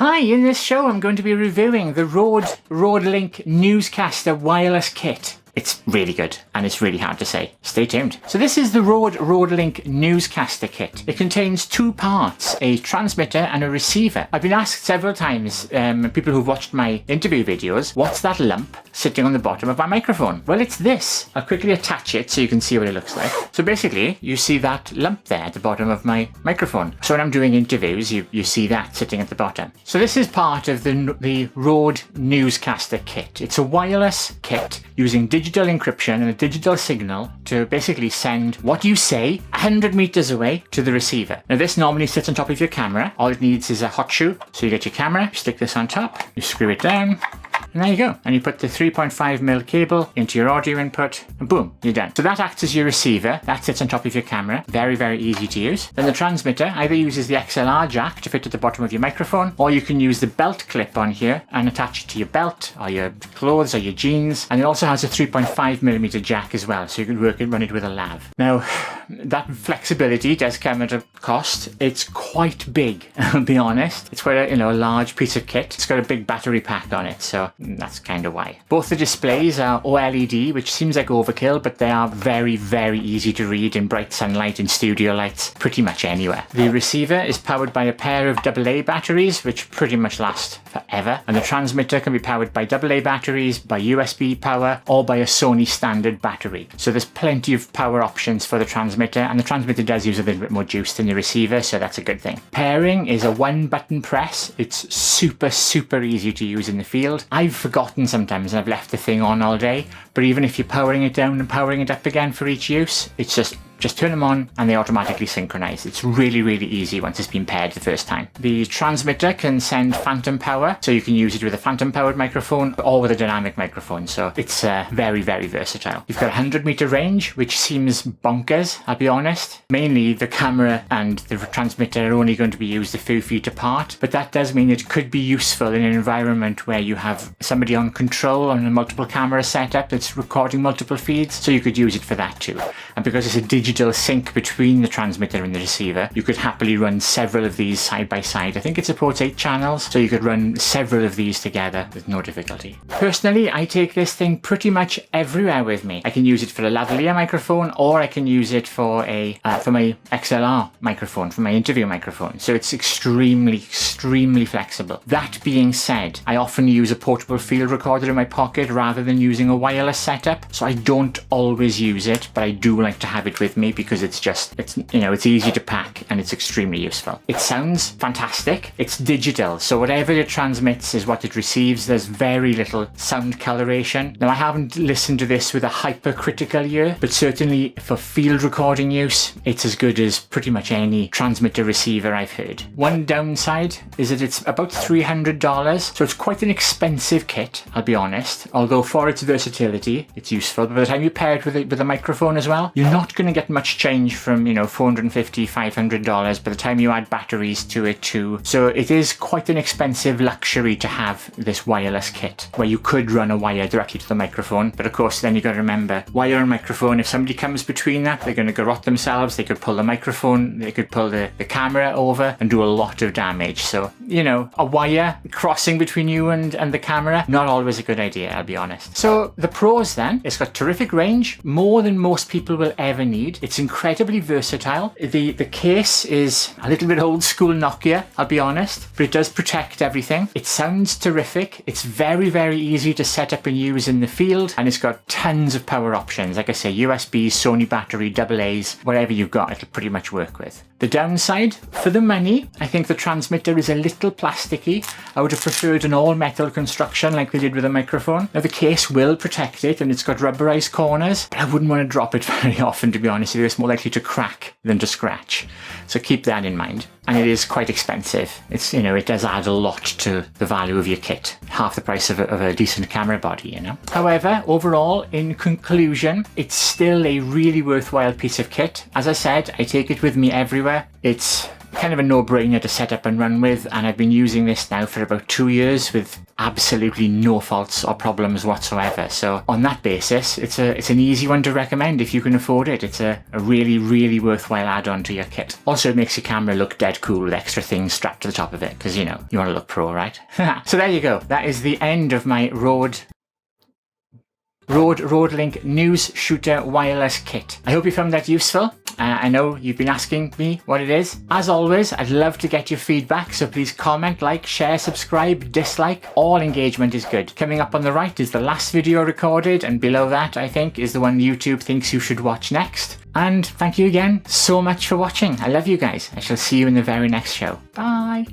Hi, in this show I'm going to be reviewing the Rode Newsshooter wireless kit. It's really good, and it's really hard to say. Stay tuned. So this is the Rode Newsshooter kit. It contains two parts, a transmitter and a receiver. I've been asked several times, people who've watched my interview videos, what's that lump sitting on the bottom of my microphone? Well, it's this. I'll quickly attach it so you can see what it looks like. So basically, you see that lump there at the bottom of my microphone. So when I'm doing interviews, you see that sitting at the bottom. So this is part of the Rode Newsshooter kit. It's a wireless kit using digital encryption and a digital signal to basically send what you say 100 meters away to the receiver. Now this normally sits on top of your camera. All it needs is a hot shoe. So you get your camera, stick this on top, you screw it down, and there you go. And you put the 3.5mm cable into your audio input, and boom, you're done. So that acts as your receiver. That sits on top of your camera. Very, very easy to use. Then the transmitter either uses the XLR jack to fit at the bottom of your microphone, or you can use the belt clip on here and attach it to your belt, or your clothes, or your jeans. And it also has a 3.5mm jack as well, so you can run it with a lav. Now, that flexibility does come at a cost. It's quite big, I'll be honest. It's quite a large piece of kit. It's got a big battery pack on it, so that's kind of why. Both the displays are OLED, which seems like overkill, but they are very, very easy to read in bright sunlight and studio lights, pretty much anywhere. The receiver is powered by a pair of AA batteries, which pretty much last forever. And the transmitter can be powered by AA batteries, by USB power, or by a Sony standard battery. So there's plenty of power options for the transmitter, and the transmitter does use a little bit more juice than the receiver, so that's a good thing. Pairing is a one-button press. It's super, super easy to use in the field. I've forgotten sometimes and I've left the thing on all day, but even if you're powering it down and powering it up again for each use, it's just turn them on and they automatically synchronize. It's really, really easy once it's been paired the first time. The transmitter can send phantom power, so you can use it with a phantom powered microphone or with a dynamic microphone, so it's very, very versatile. You've got a 100-meter range, which seems bonkers, I'll be honest. Mainly the camera and the transmitter are only going to be used a few feet apart, but that does mean it could be useful in an environment where you have somebody on control on a multiple camera setup that's recording multiple feeds, so you could use it for that too. And because it's a digital sync between the transmitter and the receiver, you could happily run several of these side by side. I think it supports 8 channels, so you could run several of these together with no difficulty. Personally, I take this thing pretty much everywhere with me. I can use it for a lavalier microphone, or I can use it for my XLR microphone, for my interview microphone. So it's extremely, extremely flexible. That being said, I often use a portable field recorder in my pocket rather than using a wireless setup, so I don't always use it, but I do like to have it with me because it's easy to pack and it's extremely useful. It sounds fantastic. It's digital, so whatever it transmits is what it receives. There's very little sound coloration. Now, I haven't listened to this with a hypercritical ear, but certainly for field recording use, it's as good as pretty much any transmitter receiver I've heard. One downside is that it's about $300, so it's quite an expensive kit, I'll be honest. Although for its versatility, it's useful. But by the time you pair it with a microphone as well, you're not going to get much change from, $450, $500 by the time you add batteries to it too. So it is quite an expensive luxury to have this wireless kit where you could run a wire directly to the microphone. But of course, then you got to remember, wire and microphone, if somebody comes between that, they're going to garrot themselves. They could pull the microphone, they could pull the camera over and do a lot of damage. So, a wire crossing between you and the camera, not always a good idea, I'll be honest. So the pros then, it's got terrific range, more than most people will ever need. It's incredibly versatile. The case is a little bit old school Nokia, I'll be honest, but it does protect everything. It sounds terrific. It's very, very easy to set up and use in the field, and it's got tons of power options. Like I say, USB, Sony battery, AA's, whatever you've got, it'll pretty much work with. The downside, for the money, I think the transmitter is a little plasticky. I would have preferred an all-metal construction like they did with the microphone. Now, the case will protect it, and it's got rubberized corners, but I wouldn't want to drop it very often, to be honest. It's more likely to crack than to scratch. So keep that in mind. And it is quite expensive. It does add a lot to the value of your kit. Half the price of a decent camera body, However, overall, in conclusion, it's still a really worthwhile piece of kit. As I said, I take it with me everywhere. It's kind of a no-brainer to set up and run with, and I've been using this now for about 2 years with absolutely no faults or problems whatsoever. So on that basis, it's an easy one to recommend if you can afford it. It's a really, really worthwhile add-on to your kit. Also, it makes your camera look dead cool with extra things strapped to the top of it, because, you know, you want to look pro, right? So there you go. That is the end of my Rode Link Newsshooter wireless kit. I hope you found that useful. I know you've been asking me what it is. As always, I'd love to get your feedback, so please comment, like, share, subscribe, dislike. All engagement is good. Coming up on the right is the last video recorded, and below that, I think, is the one YouTube thinks you should watch next. And thank you again so much for watching. I love you guys. I shall see you in the very next show. Bye!